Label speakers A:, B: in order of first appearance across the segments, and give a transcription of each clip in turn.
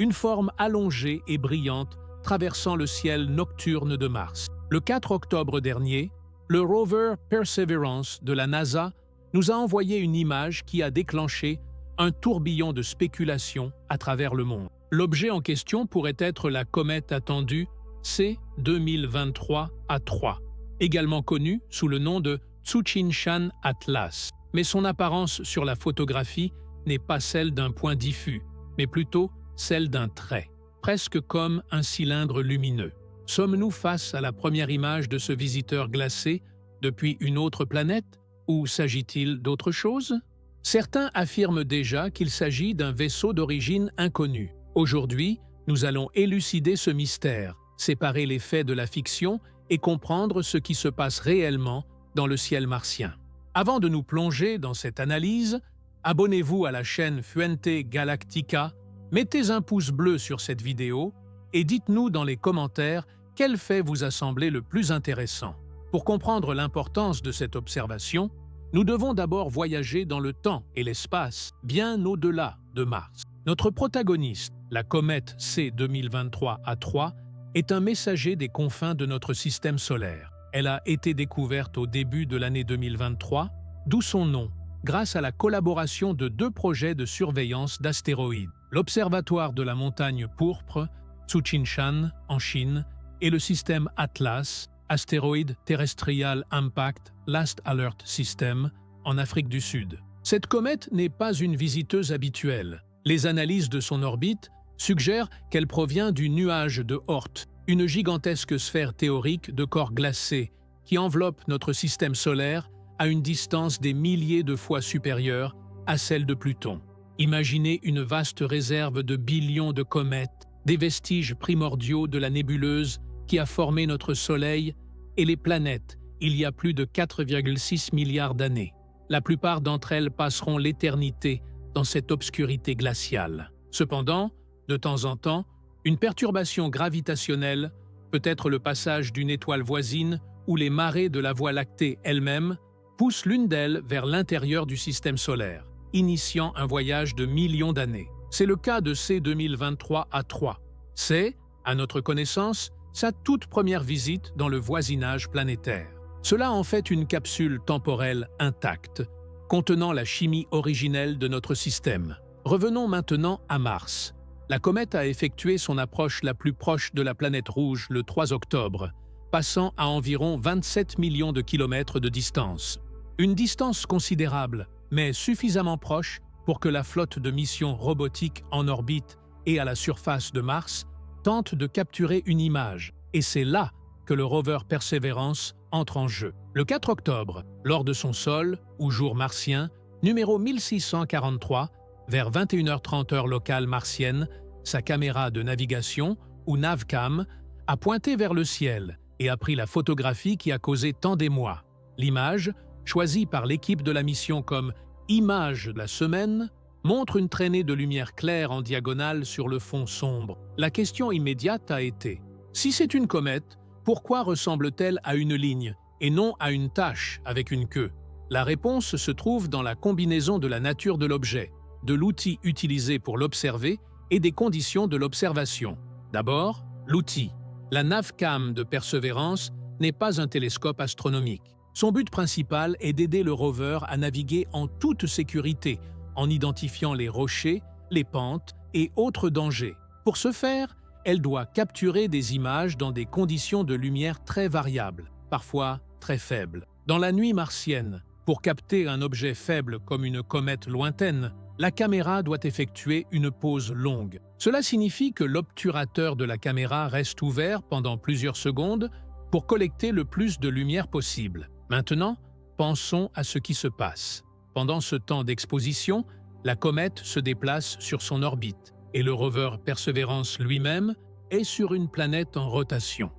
A: une forme allongée et brillante traversant le ciel nocturne de Mars. Le 4 octobre dernier, le rover Perseverance de la NASA nous a envoyé une image qui a déclenché un tourbillon de spéculations à travers le monde. L'objet en question pourrait être la comète attendue C2023A3, également connue sous le nom de Tsuchinshan Atlas. Mais son apparence sur la photographie n'est pas celle d'un point diffus, mais plutôt celle d'un trait, presque comme un cylindre lumineux. Sommes-nous face à la première image de ce visiteur glacé depuis une autre planète, ou s'agit-il d'autre chose? Certains affirment déjà qu'il s'agit d'un vaisseau d'origine inconnue. Aujourd'hui, nous allons élucider ce mystère, séparer les faits de la fiction et comprendre ce qui se passe réellement dans le ciel martien. Avant de nous plonger dans cette analyse, abonnez-vous à la chaîne Fuente Galactica, mettez un pouce bleu sur cette vidéo et dites-nous dans les commentaires quel fait vous a semblé le plus intéressant. Pour comprendre l'importance de cette observation, nous devons d'abord voyager dans le temps et l'espace, bien au-delà de Mars. Notre protagoniste, la comète C2023A3, est un messager des confins de notre système solaire. Elle a été découverte au début de l'année 2023, d'où son nom, grâce à la collaboration de deux projets de surveillance d'astéroïdes, l'Observatoire de la montagne pourpre, Tsuchinshan, en Chine, et le système Atlas, Asteroid Terrestrial Impact Last Alert System, en Afrique du Sud. Cette comète n'est pas une visiteuse habituelle. Les analyses de son orbite suggèrent qu'elle provient du nuage de Oort, une gigantesque sphère théorique de corps glacés qui enveloppe notre système solaire à une distance des milliers de fois supérieure à celle de Pluton. Imaginez une vaste réserve de billions de comètes, des vestiges primordiaux de la nébuleuse qui a formé notre Soleil et les planètes il y a plus de 4,6 milliards d'années. La plupart d'entre elles passeront l'éternité dans cette obscurité glaciale. Cependant, de temps en temps, une perturbation gravitationnelle, peut-être le passage d'une étoile voisine ou les marées de la Voie lactée elle-même, pousse l'une d'elles vers l'intérieur du système solaire, initiant un voyage de millions d'années. C'est le cas de C2023A3. C'est, à notre connaissance, sa toute première visite dans le voisinage planétaire. Cela en fait une capsule temporelle intacte, contenant la chimie originelle de notre système. Revenons maintenant à Mars. La comète a effectué son approche la plus proche de la planète rouge le 3 octobre, passant à environ 27 millions de kilomètres de distance. Une distance considérable, mais suffisamment proche pour que la flotte de missions robotiques en orbite et à la surface de Mars tente de capturer une image, et c'est là que le rover Perseverance entre en jeu. Le 4 octobre, lors de son sol, ou jour martien, numéro 1643, vers 21h30 heure locale martienne, sa caméra de navigation, ou NavCam, a pointé vers le ciel et a pris la photographie qui a causé tant d'émoi. L'image, choisie par l'équipe de la mission comme « image de la semaine », montre une traînée de lumière claire en diagonale sur le fond sombre. La question immédiate a été « Si c'est une comète, pourquoi ressemble-t-elle à une ligne et non à une tache avec une queue ?» La réponse se trouve dans la combinaison de la nature de l'objet, de l'outil utilisé pour l'observer et des conditions de l'observation. D'abord, l'outil. La NavCam de Perseverance n'est pas un télescope astronomique. Son but principal est d'aider le rover à naviguer en toute sécurité, en identifiant les rochers, les pentes et autres dangers. Pour ce faire, elle doit capturer des images dans des conditions de lumière très variables, parfois très faibles. Dans la nuit martienne, pour capter un objet faible comme une comète lointaine, la caméra doit effectuer une pause longue. Cela signifie que l'obturateur de la caméra reste ouvert pendant plusieurs secondes pour collecter le plus de lumière possible. Maintenant, pensons à ce qui se passe. Pendant ce temps d'exposition, la comète se déplace sur son orbite et le rover Perseverance lui-même est sur une planète en rotation.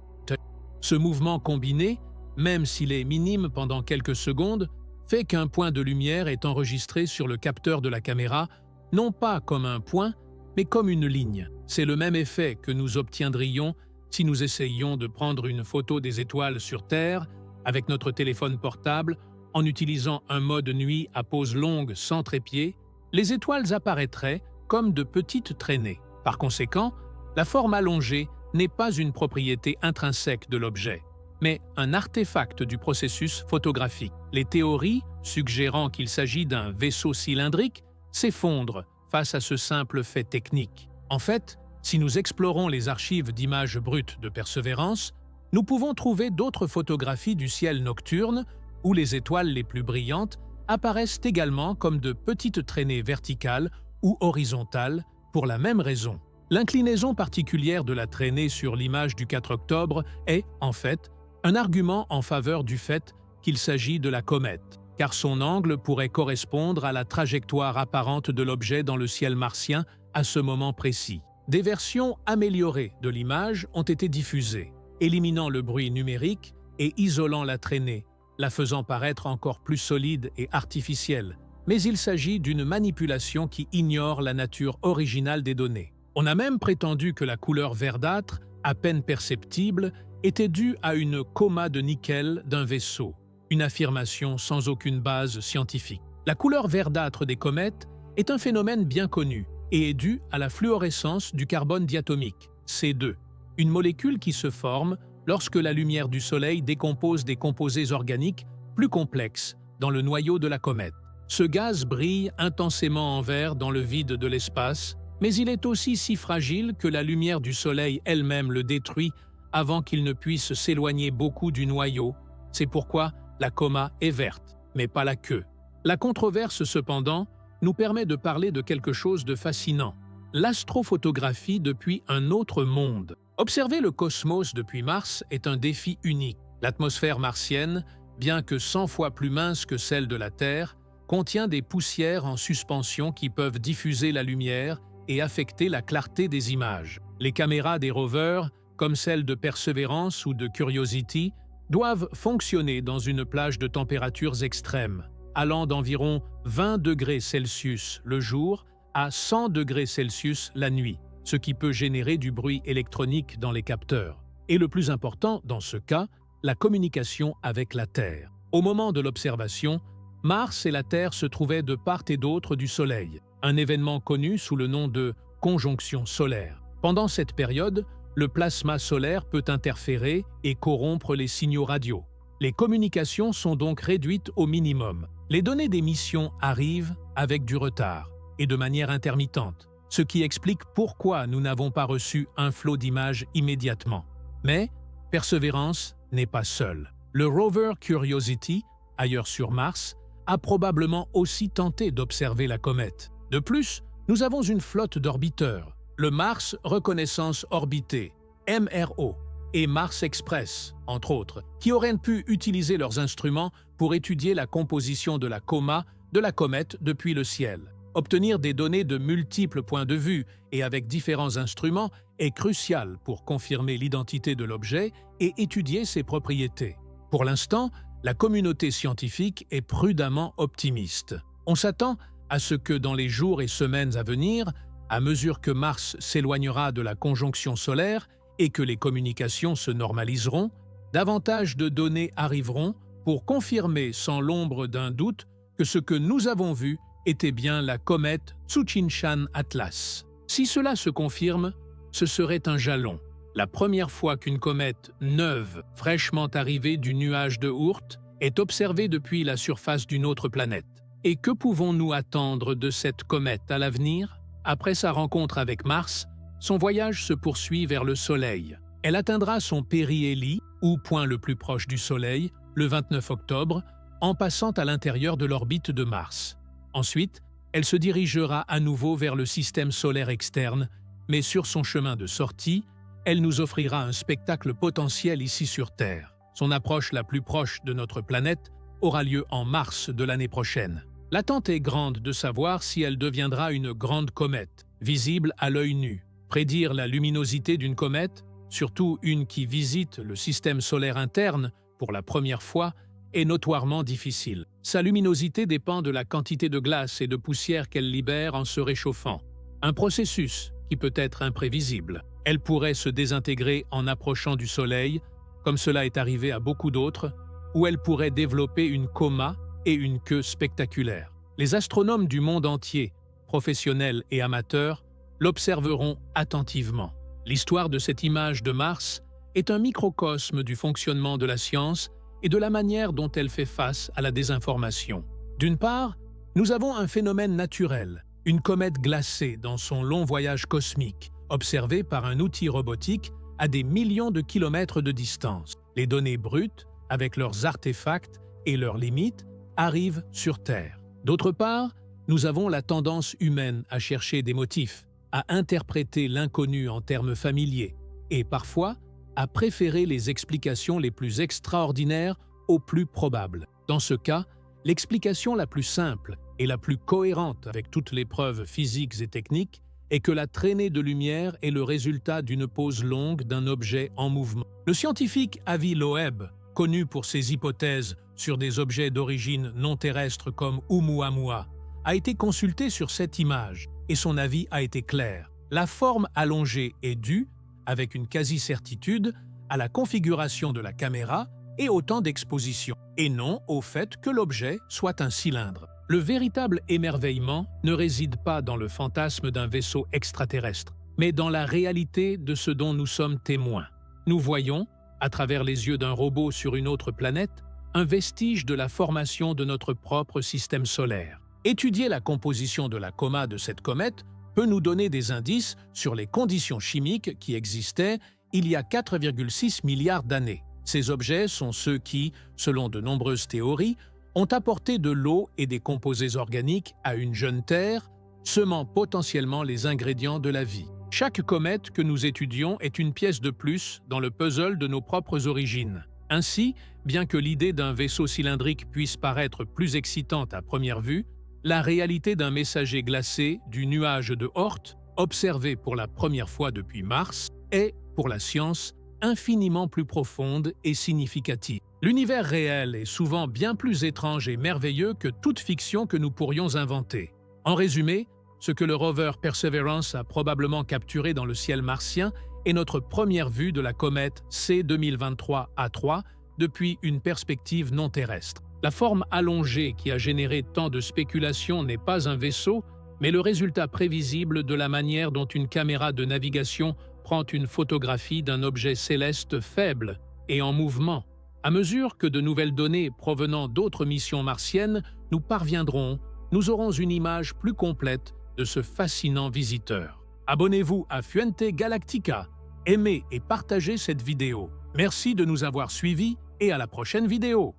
A: Ce mouvement combiné, même s'il est minime pendant quelques secondes, fait qu'un point de lumière est enregistré sur le capteur de la caméra, non pas comme un point, mais comme une ligne. C'est le même effet que nous obtiendrions si nous essayions de prendre une photo des étoiles sur Terre avec notre téléphone portable en utilisant un mode nuit à pause longue sans trépied. Les étoiles apparaîtraient comme de petites traînées. Par conséquent, la forme allongée n'est pas une propriété intrinsèque de l'objet, mais un artefact du processus photographique. Les théories, suggérant qu'il s'agit d'un vaisseau cylindrique, s'effondrent face à ce simple fait technique. En fait, si nous explorons les archives d'images brutes de Persévérance, nous pouvons trouver d'autres photographies du ciel nocturne où les étoiles les plus brillantes apparaissent également comme de petites traînées verticales ou horizontales pour la même raison. L'inclinaison particulière de la traînée sur l'image du 4 octobre est, en fait, un argument en faveur du fait qu'il s'agit de la comète, car son angle pourrait correspondre à la trajectoire apparente de l'objet dans le ciel martien à ce moment précis. Des versions améliorées de l'image ont été diffusées, éliminant le bruit numérique et isolant la traînée, la faisant paraître encore plus solide et artificielle, mais il s'agit d'une manipulation qui ignore la nature originale des données. On a même prétendu que la couleur verdâtre, à peine perceptible, était due à une coma de nickel d'un vaisseau, une affirmation sans aucune base scientifique. La couleur verdâtre des comètes est un phénomène bien connu et est due à la fluorescence du carbone diatomique, C2, une molécule qui se forme lorsque la lumière du Soleil décompose des composés organiques plus complexes dans le noyau de la comète. Ce gaz brille intensément en vert dans le vide de l'espace, mais il est aussi si fragile que la lumière du Soleil elle-même le détruit avant qu'il ne puisse s'éloigner beaucoup du noyau. C'est pourquoi la coma est verte, mais pas la queue. La controverse, cependant, nous permet de parler de quelque chose de fascinant, l'astrophotographie depuis un autre monde. Observer le cosmos depuis Mars est un défi unique. L'atmosphère martienne, bien que 100 fois plus mince que celle de la Terre, contient des poussières en suspension qui peuvent diffuser la lumière et affecter la clarté des images. Les caméras des rovers, comme celles de Perseverance ou de Curiosity, doivent fonctionner dans une plage de températures extrêmes, allant d'environ 20 degrés Celsius le jour à 100 degrés Celsius la nuit, ce qui peut générer du bruit électronique dans les capteurs. Et le plus important, dans ce cas, la communication avec la Terre. Au moment de l'observation, Mars et la Terre se trouvaient de part et d'autre du Soleil, un événement connu sous le nom de conjonction solaire. Pendant cette période, le plasma solaire peut interférer et corrompre les signaux radio. Les communications sont donc réduites au minimum. Les données des missions arrivent avec du retard et de manière intermittente, ce qui explique pourquoi nous n'avons pas reçu un flot d'images immédiatement. Mais Persévérance n'est pas seule. Le rover Curiosity, ailleurs sur Mars, a probablement aussi tenté d'observer la comète. De plus, nous avons une flotte d'orbiteurs, le Mars Reconnaissance Orbité, MRO, et Mars Express, entre autres, qui auraient pu utiliser leurs instruments pour étudier la composition de la coma de la comète depuis le ciel. Obtenir des données de multiples points de vue et avec différents instruments est crucial pour confirmer l'identité de l'objet et étudier ses propriétés. Pour l'instant, la communauté scientifique est prudemment optimiste. On s'attend à ce que dans les jours et semaines à venir, à mesure que Mars s'éloignera de la conjonction solaire et que les communications se normaliseront, davantage de données arriveront pour confirmer sans l'ombre d'un doute que ce que nous avons vu était bien la comète Tsuchinshan Atlas. Si cela se confirme, ce serait un jalon. La première fois qu'une comète neuve, fraîchement arrivée du nuage de Oort, est observée depuis la surface d'une autre planète. Et que pouvons-nous attendre de cette comète à l'avenir? Après sa rencontre avec Mars, son voyage se poursuit vers le Soleil. Elle atteindra son périhélie, ou point le plus proche du Soleil, le 29 octobre, en passant à l'intérieur de l'orbite de Mars. Ensuite, elle se dirigera à nouveau vers le système solaire externe, mais sur son chemin de sortie, elle nous offrira un spectacle potentiel ici sur Terre. Son approche la plus proche de notre planète aura lieu en mars de l'année prochaine. L'attente est grande de savoir si elle deviendra une grande comète, visible à l'œil nu. Prédire la luminosité d'une comète, surtout une qui visite le système solaire interne pour la première fois, est notoirement difficile. Sa luminosité dépend de la quantité de glace et de poussière qu'elle libère en se réchauffant. Un processus qui peut être imprévisible. Elle pourrait se désintégrer en approchant du Soleil, comme cela est arrivé à beaucoup d'autres, ou elle pourrait développer une coma et une queue spectaculaire. Les astronomes du monde entier, professionnels et amateurs, l'observeront attentivement. L'histoire de cette image de Mars est un microcosme du fonctionnement de la science et de la manière dont elle fait face à la désinformation. D'une part, nous avons un phénomène naturel, une comète glacée dans son long voyage cosmique, observée par un outil robotique à des millions de kilomètres de distance. Les données brutes, avec leurs artefacts et leurs limites, arrivent sur Terre. D'autre part, nous avons la tendance humaine à chercher des motifs, à interpréter l'inconnu en termes familiers et parfois à préférer les explications les plus extraordinaires aux plus probables. Dans ce cas, l'explication la plus simple et la plus cohérente avec toutes les preuves physiques et techniques est que la traînée de lumière est le résultat d'une pause longue d'un objet en mouvement. Le scientifique Avi Loeb, connu pour ses hypothèses sur des objets d'origine non terrestre comme Oumuamua, a été consulté sur cette image et son avis a été clair. La forme allongée est due, avec une quasi-certitude, à la configuration de la caméra et au temps d'exposition, et non au fait que l'objet soit un cylindre. Le véritable émerveillement ne réside pas dans le fantasme d'un vaisseau extraterrestre, mais dans la réalité de ce dont nous sommes témoins. Nous voyons, à travers les yeux d'un robot sur une autre planète, un vestige de la formation de notre propre système solaire. Étudier la composition de la coma de cette comète peut nous donner des indices sur les conditions chimiques qui existaient il y a 4,6 milliards d'années. Ces objets sont ceux qui, selon de nombreuses théories, ont apporté de l'eau et des composés organiques à une jeune Terre, semant potentiellement les ingrédients de la vie. Chaque comète que nous étudions est une pièce de plus dans le puzzle de nos propres origines. Ainsi, bien que l'idée d'un vaisseau cylindrique puisse paraître plus excitante à première vue, la réalité d'un messager glacé du nuage de Oort, observé pour la première fois depuis Mars, est, pour la science, infiniment plus profonde et significative. L'univers réel est souvent bien plus étrange et merveilleux que toute fiction que nous pourrions inventer. En résumé, ce que le rover Perseverance a probablement capturé dans le ciel martien est notre première vue de la comète C 2023-A3 depuis une perspective non terrestre. La forme allongée qui a généré tant de spéculations n'est pas un vaisseau, mais le résultat prévisible de la manière dont une caméra de navigation prend une photographie d'un objet céleste faible et en mouvement. À mesure que de nouvelles données provenant d'autres missions martiennes nous parviendront, nous aurons une image plus complète de ce fascinant visiteur. Abonnez-vous à Fuente Galactica, aimez et partagez cette vidéo. Merci de nous avoir suivis et à la prochaine vidéo.